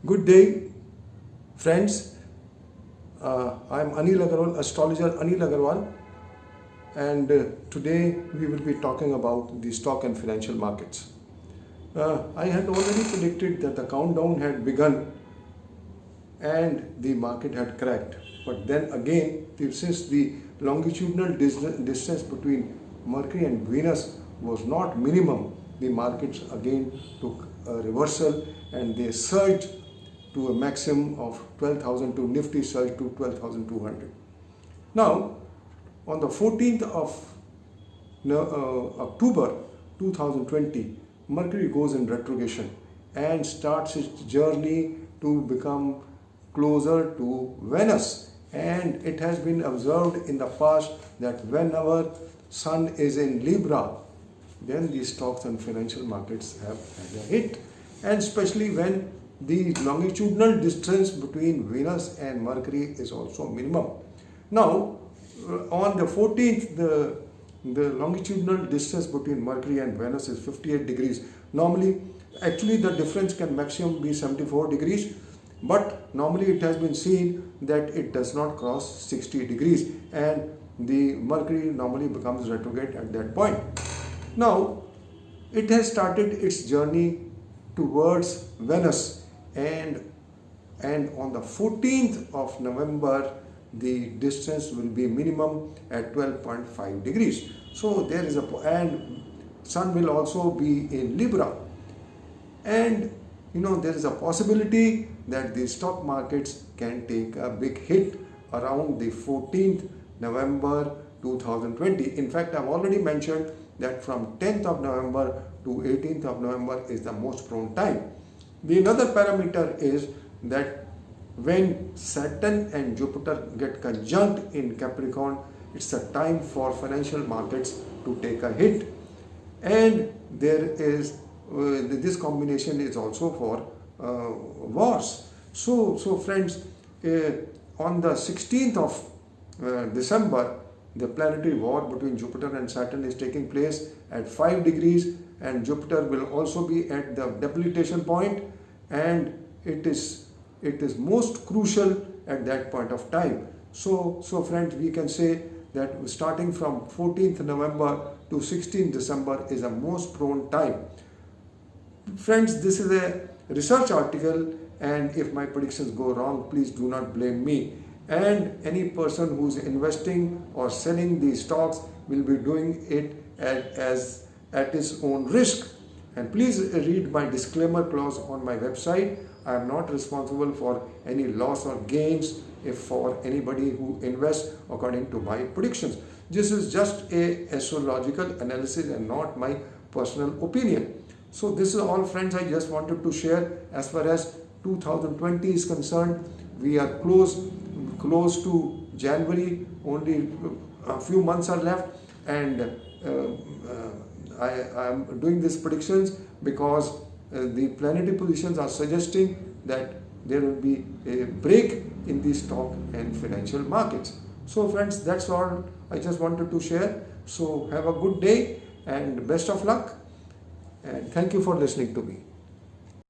Good day, friends. I'm Anil Agarwal, astrologer Anil Agarwal, and today we will be talking about the stock and financial markets. I had already predicted that the countdown had begun and the market had cracked. But then again, since the longitudinal distance between Mercury and Venus was not minimum, the markets again took a reversal and they surged to a maximum of 12,000 to Nifty surged to 12,200. Now, on the 14th of October 2020, Mercury goes in retrogression and starts its journey to become closer to Venus. And it has been observed in the past that whenever Sun is in Libra, then the stocks and financial markets have had a hit. And especially when the longitudinal distance between Venus and Mercury is also minimum. Now, on the 14th, the longitudinal distance between Mercury and Venus is 58 degrees. Normally, actually the difference can maximum be 74 degrees, but normally it has been seen that it does not cross 60 degrees and the Mercury normally becomes retrograde at that point. Now, it has started its journey towards Venus and on the 14th of November, the distance will be minimum at 12.5 degrees. So there is and Sun will also be in Libra. And there is a possibility that the stock markets can take a big hit around the 14th November 2020. In fact, I've already mentioned that from 10th of November to 18th of November is the most prone time. The another parameter is that when Saturn and Jupiter get conjunct in Capricorn, it's a time for financial markets to take a hit. And there is this combination is also for wars. So friends, on the 16th of December, the planetary war between Jupiter and Saturn is taking place at 5 degrees, and Jupiter will also be at the debilitation point, and it is most crucial at that point of time. So friends, we can say that starting from 14th November to 16th December is a most prone time. Friends, this is a research article, and if my predictions go wrong, please do not blame me. And any person who's investing or selling these stocks will be doing it at his own risk. And please read my disclaimer clause on my website. I am not responsible for any loss or gains if for anybody who invests according to my predictions. This is just a astrological analysis and not my personal opinion. So this is all, friends, I just wanted to share. As far as 2020 is concerned, we are close to January, only a few months are left, and I am doing these predictions because the planetary positions are suggesting that there will be a break in the stock and financial markets. So friends, that's all I just wanted to share. So have a good day and best of luck, and thank you for listening to me.